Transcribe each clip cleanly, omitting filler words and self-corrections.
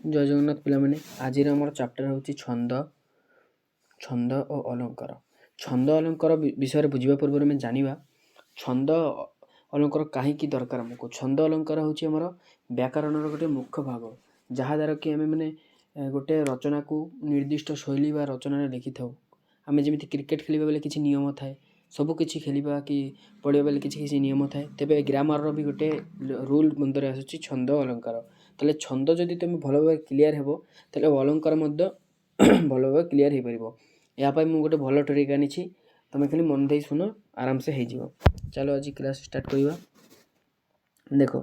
जय जगन्नाथ पिलामाने आज आमर चैप्टर हूँ छंद छंद और अलंकार। छंद अलंकार विषय बुझा पूर्व में जाना छंद अलंकार कहीं दरकार आमको। छंद अलंकार हूँ आमर व्याकरण गोटे मुख्य भाग जहाँद्वारा कि आम मैंने गोटे रचना को निर्दिष्ट शैली व रचना लिखि था। आम जमी क्रिकेट खेल बेले किसी नियम थाए, सबकि खेलवा कि पढ़ा बेले किसी नियम थाए, तेज ग्रामर भी गोटे रूल मंदर आसूँ छंद अलंकार। ताले छंद जदि तुम भल भाव क्लीयर हेबो ताले अलंकार मध्य भल भाव क्लीयर हो पारिबो। यापाई मु गोटे भल ट्रिक आनी तुम खाली मन दे सुन आराम से हो। चलो आज क्लास स्टार्ट करवा। देख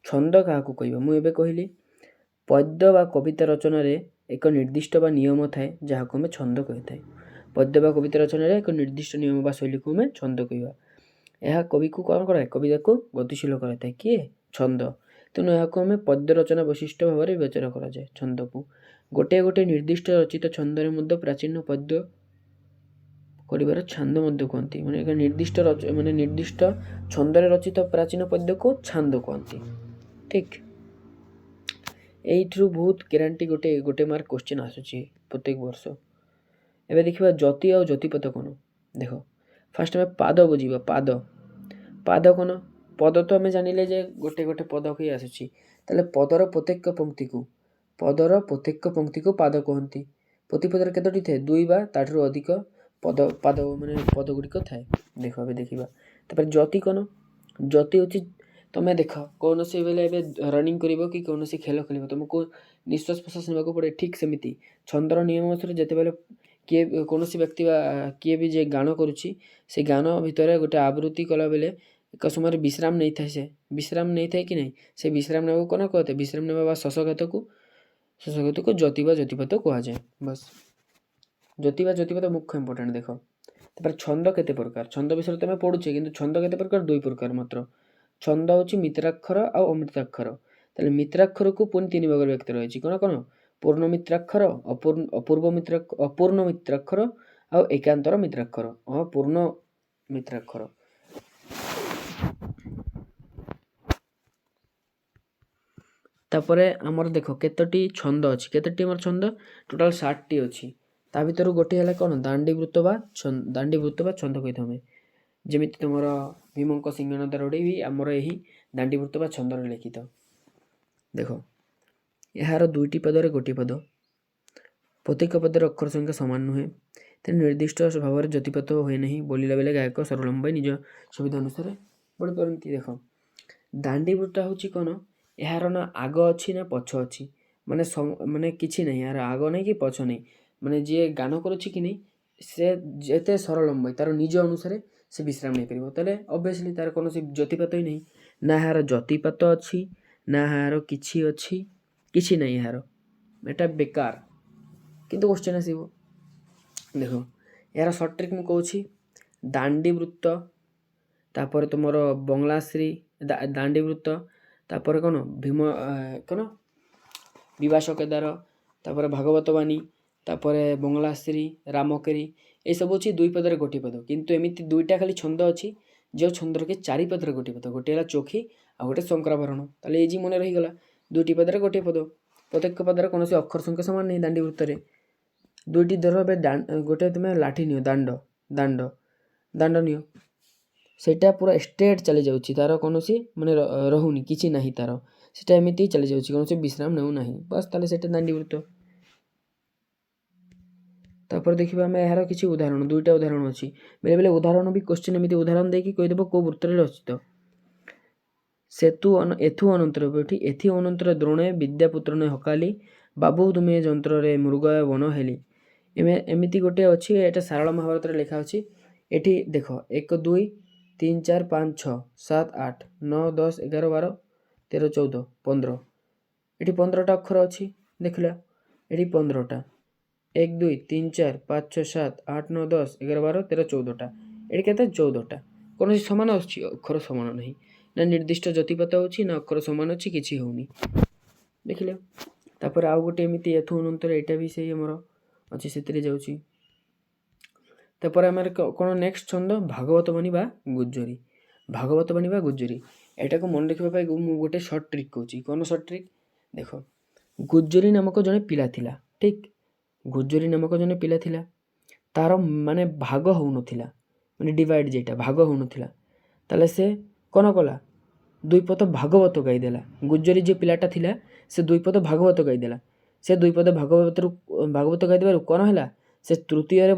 छंद क्या कहवा मुझे कहली पद्य बा कविता रचन एक निर्दिष्ट बा नियम थाए जहाँ को छंद कही था। पद्य बा कविता रचन एक निर्दिष्ट नियम बा शैली को हमें छंद कहवा। यह कवि को कौन कराए, कविता को गतिशील कराए किए छंद। तेणु यहाँ आम पद्य रचना वैशिष्ट्य भाव में विचार कराए। छंद को गोटे गोटे निर्दिष्ट रचित छंदरे मध्य प्राचीन पद्य कर छांद कहती। माने एक निर्दिष्ट माने निर्दिष्ट छंदरे रचित प्राचीन पद्य को छांद कहती। ठीक यू बहुत ग्यारंटी गोटे गोटे मार्क क्वेश्चन आसूची प्रत्येक वर्ष। एबे देखिबा जति और जतिपद कौन। देख फास्ट में पाद बुझा। पाद पाद कौन पद तो आम जानिले जे गोटे गोटे पद कही आसूची। ताले पदर प्रत्येक पंक्ति को पाद कहती। प्रतिपदर केतोटी थाए दुई बा ताठू अधिक पद पाद माने पद गुड़िक थाए। देख ए देखा तापर जति कौन। जति हूँ तुम देख कौन से बेले रनिंग कर कि कौन से खेल खेल तुमको निश्वास प्रश्वास ना पड़े। ठीक सेमती छंदर नियम अनुसार जिते बेले किए कौन व्यक्ति किए भी जे गान करुच्ची से गान भितर गोटे आवृत्ति कला बेले एक समय विश्राम नहीं था। से विश्राम नहीं था कि नहीं से विश्राम ने कौन कहते विश्राम ने शशघात को जति बा जतिपद कह जाए। बस जति बा जतिपद मुख्य इंपोर्टेंट। देख तापर छंद केते प्रकार। छंद विषय तुम पढ़ुचे कि छंद केते प्रकार दुई प्रकार मात्र। छंद हूँ मित्राक्षर और अमृताक्षर। ताले मित्राक्षर को पुणी तीन भाग व्यक्त रही कौन कौन पूर्ण मित्राक्षर अपूर्ण मित्राक्षर और एकांतर मित्राक्षर अपूर्ण मित्राक्षर। तापरे आमर देख केतोटी छंद अच्छी केतोटी आमर छंद टोटाल 60 टी अच्छी। ता भीतर गोटे है कौन दांडीवृत्त बा छंद कही था। जमी तुम भीमंक सिंहन दरोड़ी भी आमर यही दांडीवृत्त बा छंद लिखित। देख यार दुईटी पदर गोटे पद प्रत्येक पदर अक्षर संख्या सामान नुहे। तेणु निर्दिष्ट भाव में जतिपद हुए नहीं। बोलिला बेले गायक सरलम्बाई निज सुविधा अनुसार बढ़ी पारती। देख दांडीवृत्त हूँ कौन यार ना आग अच्छी ना पछ अच्छी माने माने किसी नहीं यार आग नहीं कि पछ नहीं। माने जी गान करुच्ची कि नहीं से जिते सरलम्बाई तार निज अनुसार से विश्राम नहीं पार तेरे ऑब्वियसली तार कौन जतिपात ही नहीं ना यार जतिपात अच्छी ना यार किसी अच्छी किसी नहीं यार एटा बेकार किंतु क्वेश्चन आसो। देख यार सर्ट ट्रिक मुझे कहूँ दांडीवृत्त तापर तुम बंगलाश्री दांडीवृत्त तापर कौन भीम कौन विवास केदार तापर भागवत बाणी तापर बंगलाश्री रामकेरी ये सब अच्छी दुई पदर गोटे पद। किंतु एमती दुईटा खाली छंद अच्छी जो छंदर के चारि पदर गोटे पद। गोटे है चोखी आ गोटे शंकराभरण। ताले ये मन रहीगला दुईटी पदर गोटे पद। प्रत्येक पदर कौन से अक्षर संख्या सामान नहीं। दांडीवृत्त दुईटी धर गोटे तुम लाठी नियो दांड दांड दांड नियो सेटा पूरा स्ट्रेट चली जाऊँगी तार कौन माने रहुनी किसी ना तार सेटा एमती चली जाऊँगी कौन से विश्राम नौ ना। बस ताले सेटा दांडीवृत्त। तापर देखा आम यार किसी उदाहरण दुईटा उदाहरण अच्छी बेले बेले उदाहरण भी क्वेश्चन एमती उदाहरण देकी कहीदेव कौ वृत्त रचित। सेतु एथु अनंतर एथि अनंतर द्रोणे विद्यापुत्र ने हकाली बाबू तुमे जंत्र रे मृगय वन हेली। एमती गोटे अच्छी एटा सारल महाभारत लिखा अच्छी। एठी देख 1 2 3 4 5 6 7 8 9 10 11 12 13 14 15 ये 15टा अक्षर अच्छी। देखला ये 15टा 1 2 3 4 5 6 7 8 9 10 11 12 13 14टा ये कहते 14टा कौन सामान अच्छी अक्षर सामान नहीं ना निर्दिष्ट जतिपत होची ना अक्षर सामान अच्छी किसी होनी। देखिले तापर आउ गोटे एमती एथु अनंतर एटा भी सही हमर अच्छी से जाऊँगी। तापर आम कौन नेक्स्ट छंद भागवत बाणी बा गुज्जरी। भागवत बाणी बा गुज्जरी एटा को मन रखा मुझे गोटे सर्ट ट्रिक कहूँ। कौन सर्ट ट्रिक देख ଗୁଜରୀ ନାମକ ଜଣେ ପିଲା ଥିଲା। ଠିକ୍, ଗୁଜରୀ ନାମକ ଜଣେ ପିଲା ଥିଲା, ତାର ମାନେ ଭାଗ ହେଉନଥିଲା, ମାନେ ଡିଭାଇଡ଼ ଯେଇଟା ଭାଗ ହେଉନଥିଲା। ତାହେଲେ ସେ କ'ଣ କଲା, ଦୁଇପଦ ଭାଗବତ ଗାଇଦେଲା। ଗୁଜରୀ ଯେ ପିଲାଟା ଥିଲା ସେ ଦୁଇପଦ ଭାଗବତ ଗାଇଦେଲା। ସେ ଦୁଇପଦ ଭାଗବତ ଗାଇଦେବାରୁ କ'ଣ ହେଲା, ସେ ତୃତୀୟରେ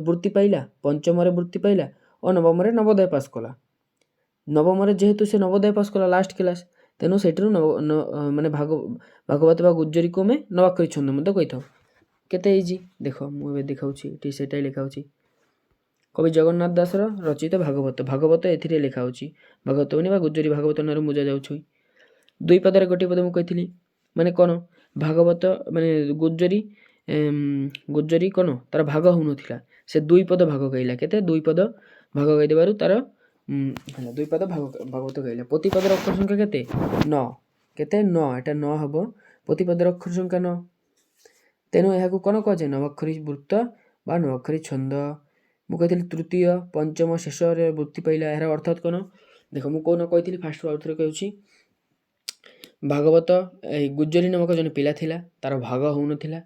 ବୃତ୍ତି ପାଇଲା, ପଞ୍ଚମରେ ବୃତ୍ତି ପାଇଲା ଓ ନବମରେ ନବୋଦୟ ପାସ୍ କଲା। ନବମରେ ଯେହେତୁ ସେ ନବୋଦୟ ପାସ୍ କଲା ଲାଷ୍ଟ କ୍ଲାସ୍, ତେଣୁ ସେଠାରୁ ମାନେ ଭାଗବତ ବା ଗୁଜରୀକୁ ଆମେ ନବାକ୍ଷରୀ ଛନ୍ଦ ମଧ୍ୟ କହିଥାଉ। କେତେ ଇଜି ଦେଖ, ମୁଁ ଏବେ ଦେଖାଉଛି, ଏଠି ସେଇଟା ଲେଖା ହେଉଛି କବି ଜଗନ୍ନାଥ ଦାସର ରଚିତ ଭାଗବତ ଏଥିରେ ଲେଖା ହେଉଛି। ଭାଗବତ ମାନେ ବା ଗୁଜରୀ ଭାଗବତ ନାଁରୁ ବୁଝା ଯାଉଛି। ଦୁଇ ପଦରେ ଗୋଟିଏ ପଦ ମୁଁ କହିଥିଲି, ମାନେ କ'ଣ, ଭାଗବତ ମାନେ ଗୁଜରୀ କ'ଣ ତାର ଭାଗ ହେଉନଥିଲା, ସେ ଦୁଇ ପଦ ଭାଗ ଗାଇଲା। କେତେ, ଦୁଇ ପଦ ଭାଗ ଗାଇଦେବାରୁ ତାର ହେଲା ଦୁଇ ପଦ ଭାଗବତ ଗାଇଲା। ପ୍ରତିପଦର ଅକ୍ଷର ସଂଖ୍ୟା କେତେ, 9। କେତେ, 9। ଏଟା 9 ହେବ। ପ୍ରତିପଦର ଅକ୍ଷର ସଂଖ୍ୟା 9, ତେଣୁ ଏହାକୁ କ'ଣ କୁହାଯାଏ, ନବାକ୍ଷରୀ ବୃତ୍ତ ବା ନବାକ୍ଷରୀ ଛନ୍ଦ। ମୁଁ କହିଥିଲି ତୃତୀୟ ପଞ୍ଚମ ଶେଷରେ ବୃତ୍ତି ପାଇଲା, ଏହାର ଅର୍ଥାତ୍ କ'ଣ ଦେଖ, ମୁଁ କେଉଁନ କହିଥିଲି, ଫାଷ୍ଟ ଆଉ ଥରେ କହୁଛି। ଭାଗବତ ଗୁଜରୀ ନାମକ ଜଣେ ପିଲା ଥିଲା, ତାର ଭାଗ ହେଉନଥିଲା।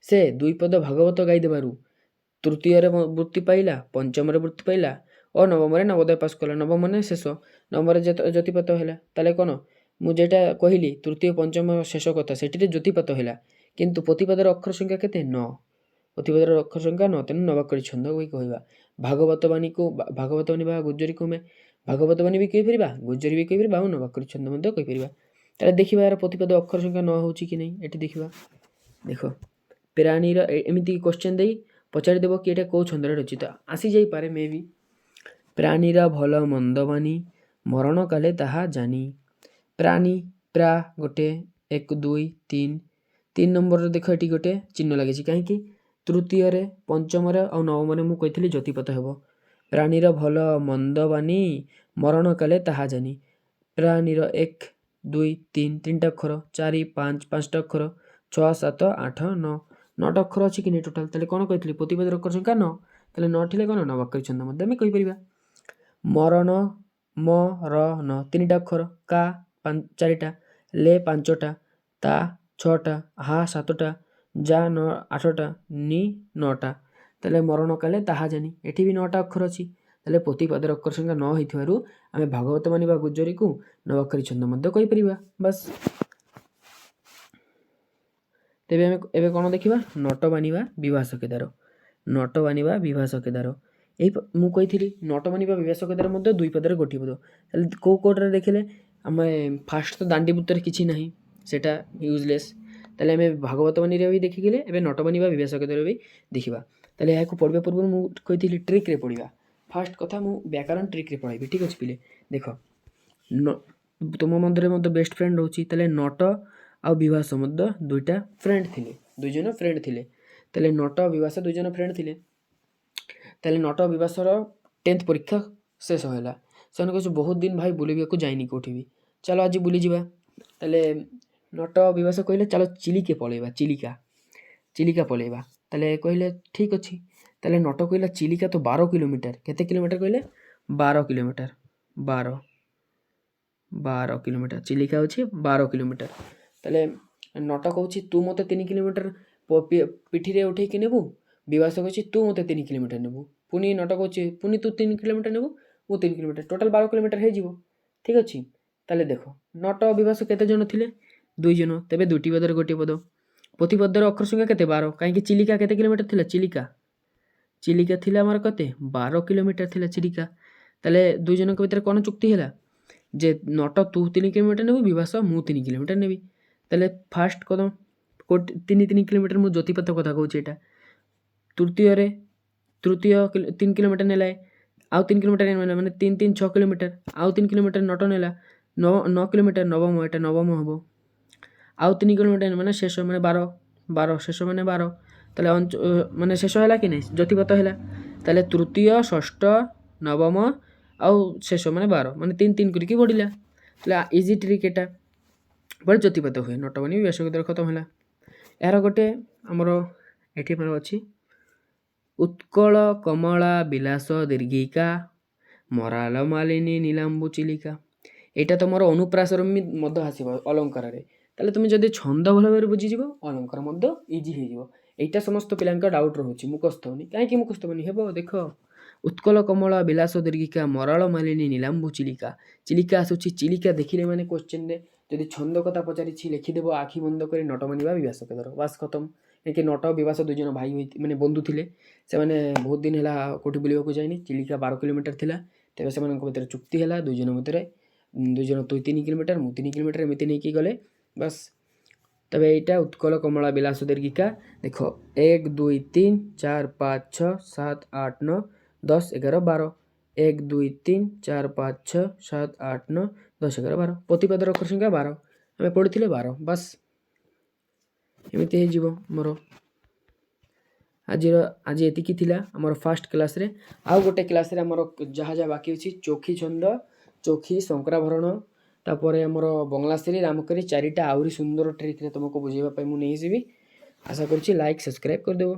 ସେ ଦୁଇ ପଦ ଭାଗବତ ଗାଇଦେବାରୁ ତୃତୀୟରେ ବୃତ୍ତି ପାଇଲା, ପଞ୍ଚମରେ ବୃତ୍ତି ପାଇଲା ଓ ନବମରେ ନବୋଦୟ ପାସ୍ କଲା। ନବମ ମାନେ ଶେଷ, ନବମରେ ଜ୍ୟୋତିପାତ ହେଲା। ତାହେଲେ କ'ଣ, ମୁଁ ଯେଟା କହିଲି ତୃତୀୟ ପଞ୍ଚମ ଶେଷ କଥା, ସେଠିରେ ଜ୍ୟୋତିପାତ ହେଲା, କିନ୍ତୁ ପ୍ରତିପଦର ଅକ୍ଷର ସଂଖ୍ୟା କେତେ, 9। ପ୍ରତିପଦର ଅକ୍ଷର ସଂଖ୍ୟା 9, ତେଣୁ ନବାକ୍ଷରୀ ଛନ୍ଦ ବି କହିବା। ଭାଗବତ ବାଣୀ ବା ଗୁଜରୀକୁ ଆମେ ଭାଗବତ ବାଣୀ ବି କହିପାରିବା, ଗୁଜରୀ ବି କହିପାରିବା ଆଉ ନବାକ୍ଷରୀ ଛନ୍ଦ ମଧ୍ୟ କହିପାରିବା। ତାହେଲେ ଦେଖିବା ଏହାର ପ୍ରତିପଦ ଅକ୍ଷର ସଂଖ୍ୟା 9 ହେଉଛି କି ନାହିଁ, ଏଠି ଦେଖିବା। ଦେଖ, ପ୍ରାଣୀର ଏମିତି କ୍ୱେଶ୍ଚନ୍ ଦେଇ ପଚାରିଦେବ କି ଏଇଟା କେଉଁ ଛନ୍ଦରେ ରଚିତ, ଆସିଯାଇପାରେ ମେ ବି। ପ୍ରାଣୀର ଭଲ ମନ୍ଦ ମାନି, ମରଣ କାଲେ ତାହା ଜାନି। ପ୍ରାଣୀ, ପ୍ରା ଗୋଟେ, 1 2 3 ନମ୍ବରରେ ଦେଖ ଏଠି ଗୋଟେ ଚିହ୍ନ ଲାଗିଛି, କାହିଁକି, ତୃତୀୟରେ ପଞ୍ଚମରେ ଆଉ ନବମରେ ମୁଁ କହିଥିଲି ଜ୍ୟୋତିପାତ ହେବ। ପ୍ରାଣୀର ଭଲ ମନ୍ଦ ବାନି, ମରଣ କାଲେ ତାହା ଜାନି। ପ୍ରାଣୀର 1 2 3 3ଟା ଅକ୍ଷର, 4 5 5ଟା ଅକ୍ଷର, 6 7 8 9 9ଟା ଅକ୍ଷର ଅଛି କି ନାହିଁ ଟୋଟାଲ୍। ତାହେଲେ କ'ଣ କହିଥିଲି, ପ୍ରତିପଦର ଅକ୍ଷର ସଂଖ୍ୟା 9, ତାହେଲେ 9 ଥିଲେ କ'ଣ, ନବାକ୍ଷରୀ ଛନ୍ଦ ମଧ୍ୟ ଆମେ କହିପାରିବା। ମରଣ, ମ ର ନ 3ଟା ଅକ୍ଷର, କା 4ଟା, ଲେ 5ଟା, ତା 6ଟା, ହା 7ଟା, ଯା 8ଟା, ନି 9ଟା। ତାହେଲେ ମରଣ କାଲେ ତାହା ଜାନି, ଏଠି ବି 9ଟା ଅକ୍ଷର ଅଛି। ତାହେଲେ ପ୍ରତିପଦର ଅକ୍ଷର ସଂଖ୍ୟା 9 ହେଇଥିବାରୁ ଆମେ ଭାଗବତ ବାଣୀ ବା ଗୁଜରୀକୁ ନବାକ୍ଷରୀ ଛନ୍ଦ ମଧ୍ୟ କହିପାରିବା। ବାସ୍, ତେବେ ଆମେ ଏବେ କ'ଣ ଦେଖିବା, ନଟ ବାଣିବା ବିଭାସ କେଦାର। ନଟ ବାଣିବା ବିଭାସ କେଦାର, ଏଇ ମୁଁ କହିଥିଲି ନଟ ବାଣିବା ବିଭାସ କେଦାର ମଧ୍ୟ ଦୁଇ ପଦରେ ଗୋଟିଏ ପଦ। ତାହେଲେ କେଉଁ କୋଡ଼ରେ ଦେଖିଲେ, ଆମେ ଫାଷ୍ଟ ତ ଦାଣ୍ଡି ବୃତ୍ତରେ କିଛି ନାହିଁ, ସେଇଟା ୟୁଜଲେସ୍। ତାହେଲେ ଆମେ ଭାଗବତ ବାଣୀରେ ବି ଦେଖିଥିଲେ, ଏବେ ନଟ ବାଣିବା ବିଭାସ କେଦାର ବି ଦେଖିବା। ତାହେଲେ ଏହାକୁ ପଢ଼ିବା ପୂର୍ବରୁ ମୁଁ କହିଥିଲି ଟ୍ରିକ୍ରେ ପଢ଼ିବା। ଫାଷ୍ଟ କଥା ମୁଁ ବ୍ୟାକରଣ ଟ୍ରିକ୍ରେ ପଢ଼ାଇବି, ଠିକ୍ ଅଛି ପିଲେ। ଦେଖ, ତୁମ ମଧ୍ୟରେ ମଧ୍ୟ ବେଷ୍ଟ ଫ୍ରେଣ୍ଡ ରହୁଛି, ତାହେଲେ ନଟ ଆଉ ବିଭାସ ମଧ୍ୟ ଦୁଇଟା ଫ୍ରେଣ୍ଡ ଥିଲେ, ଦୁଇଜଣ ଫ୍ରେଣ୍ଡ ଥିଲେ। ତାହେଲେ ନଟ ବିଭାସ ଦୁଇଜଣ ଫ୍ରେଣ୍ଡ ଥିଲେ। ତାହେଲେ ନଟ ବିଭାସର 10th ପରୀକ୍ଷା ଶେଷ ହେଲା। ସେମାନେ କହୁଛୁ ବହୁତ ଦିନ ଭାଇ ବୁଲିବାକୁ ଯାଇନି କେଉଁଠି ବି, ଚାଲ ଆଜି ବୁଲିଯିବା। ତାହେଲେ ନଟ ବିଭାସ କହିଲେ ଚାଲ ଚିଲିକା ପଳେଇବା, ଚିଲିକା ପଳେଇବା। ତାହେଲେ କହିଲେ ଠିକ୍ ଅଛି। ତାହେଲେ ନଟ କହିଲା ଚିଲିକା ତ 12 କିଲୋମିଟର। କେତେ କିଲୋମିଟର କହିଲେ, 12 କିଲୋମିଟର। 12 କିଲୋମିଟର, ଚିଲିକା ହେଉଛି 12 କିଲୋମିଟର। ତାହେଲେ ନଟ କହୁଛି ତୁ ମୋତେ 3 କିଲୋମିଟର ପିଠିରେ ଉଠେଇକି ନେବୁ। ବିଭାସ କହୁଛି ତୁ ମୋତେ 3 କିଲୋମିଟର ନେବୁ। ପୁଣି ନଟ କହୁଛି ପୁଣି ତୁ 3 କିଲୋମିଟର ନେବୁ, ମୁଁ 3 କିଲୋମିଟର, ଟୋଟାଲ୍ 12 କିଲୋମିଟର ହେଇଯିବ। ଠିକ୍ ଅଛି। ତାହେଲେ ଦେଖ, ନଟ ବିଭାସ କେତେ ଜଣ ଥିଲେ, 2 ଜଣ। ତେବେ ଦୁଇଟି ପଦରେ ଗୋଟିଏ ପଦ। ପ୍ରତିପଦର ଅକ୍ଷର ସଂଖ୍ୟା କେତେ, 12। କାହିଁକି, ଚିଲିକା କେତେ କିଲୋମିଟର ଥିଲା, ଚିଲିକା ଥିଲା ଆମର କେତେ, 12 କିଲୋମିଟର ଥିଲା ଚିଲିକା। ତାହେଲେ 2 ଜଣଙ୍କ ଭିତରେ କ'ଣ ଚୁକ୍ତି ହେଲା, ଯେ ନଟ ତୁ 3 କିଲୋମିଟର ନେବୁ, ବିଭାସ ମୁଁ 3 କିଲୋମିଟର ନେବି। ତାହେଲେ ଫାଷ୍ଟ କଦମ 3 କିଲୋମିଟର, ମୁଁ ଜ୍ୟୋତିପାତ କଥା କହୁଛି ଏଇଟା। ତୃତୀୟ 3 କିଲୋମିଟର ନେଲା, ଆଉ 3 କିଲୋମିଟର ନେଲା, ମାନେ 3 3 6 କିଲୋମିଟର, ଆଉ 3 କିଲୋମିଟର ନଟ ନେଲା, 9 କିଲୋମିଟର। ନବମ, ଏଇଟା ନବମ ହେବ। ଆଉ 3 କିଲୋମିଟର ମାନେ ଶେଷ, ମାନେ 12 ଶେଷ ମାନେ 12। ତାହେଲେ ମାନେ ଶେଷ ହେଲା କି ନାହିଁ, ଜ୍ୟୋତିପାତ ହେଲା। ତାହେଲେ ତୃତୀୟ, ଷଷ୍ଠ, ନବମ ଆଉ ଶେଷ ମାନେ 12, ମାନେ 3 3 କରିକି ବଢ଼ିଲା। ତାହେଲେ ଇଜି ଟ୍ରିକ୍ ଏଟା, ବଳେ ଜ୍ୟୋତିପାତ ହୁଏ। ନଟ ବାଣୀ ବିଭାସ କେଦାର ଖତମ ହେଲା। ଏହାର ଗୋଟେ ଆମର ଏଠି ଆମର ଅଛି, ଉତ୍କଳ କମଳା ବିଳାସ ଦୀର୍ଘିକା, ମରାଳ ମାଳିନୀ ନୀଲାମ୍ବୁ ଚିଲିକା। ଏଇଟା ତମର ଅନୁପ୍ରାସର ମଧ୍ୟ ଆସିବ ଅଲଙ୍କାରରେ। ତାହେଲେ ତୁମେ ଯଦି ଛନ୍ଦ ଭଲ ଭାବରେ ବୁଝିଯିବ ଅଳଙ୍କାର ମଧ୍ୟ ଇଜି ହେଇଯିବ। ଏଇଟା ସମସ୍ତ ପିଲାଙ୍କ ଡାଉଟ୍ ରହୁଛି ମୁଖସ୍ଥ ହେଉନି। କାହିଁକି ମୁଖସ୍ଥ ହେଉନି? ହେବ ଦେଖ, ଉତ୍କଳ କମଳା ବିଳାସ ଦୀର୍ଘିକା ମରାଳ ମାଲିନୀ ନୀଲାମ୍ବୁ ଚିଲିକା। ଚିଲିକା ଆସୁଛି, ଚିଲିକା ଦେଖିଲେ ମାନେ କୋଶ୍ଚିନ୍ରେ ଯଦି ଛନ୍ଦ କଥା ପଚାରିଛି ଲେଖିଦେବ ଆଖି ବନ୍ଦ କରି ନଟ ମାନିବା ବିବାସ କେଦର, ବାସ୍ ଖତମ। କାହିଁକି ନଟ ବିବାସ ଦୁଇ ଜଣ ଭାଇ ମାନେ ବନ୍ଧୁ ଥିଲେ। ସେମାନେ ବହୁତ ଦିନ ହେଲା କେଉଁଠି ବୁଲିବାକୁ ଯାଇନି। ଚିଲିକା 12 କିଲୋମିଟର ଥିଲା। ତେବେ ସେମାନଙ୍କ ଭିତରେ ଚୁକ୍ତି ହେଲା, ଦୁଇ ଜଣ ଭିତରେ, ଦୁଇ ଜଣ ତୁ 3 କିଲୋମିଟର ମୁଁ 3 କିଲୋମିଟର ଏମିତି ନେଇକି ଗଲେ ବାସ୍। ତେବେ ଏଇଟା ଉତ୍କଳ କମଳା ବିଳାସ ଦୀର୍ଘିକା। ଦେଖ 1 2 3 4 5 6 7 8 9 10 11 12, 1 2 3 4 5 6 7 8 9 10 11 12, ପ୍ରତିପାଦର ଅକ୍ଷର ସଂଖ୍ୟା 12, ଆମେ ପଢ଼ିଥିଲେ 12, ବାସ୍ ଏମିତି ହେଇଯିବ ମୋର। ଆଜି ଏତିକି ଥିଲା ଆମର ଫାର୍ଷ୍ଟ କ୍ଲାସ୍ରେ। ଆଉ ଗୋଟେ କ୍ଲାସ୍ରେ ଆମର ଯାହା ଯାହା ବାକି ଅଛି, ଚୋଖୀ ଛନ୍ଦ, ଚୋଖୀ, ଶଙ୍କରାଭରଣ, ତାପରେ ଆମର ବଙ୍ଗଳାଶ୍ରୀ, ରାମକରି, 4ଟା ଆହୁରି ସୁନ୍ଦର ଟ୍ରିକ୍ରେ ତୁମକୁ ବୁଝେଇବା ପାଇଁ ମୁଁ ନେଇଯିବି। ଆଶା କରୁଛି ଲାଇକ୍ ସବସ୍କ୍ରାଇବ୍ କରିଦେବ।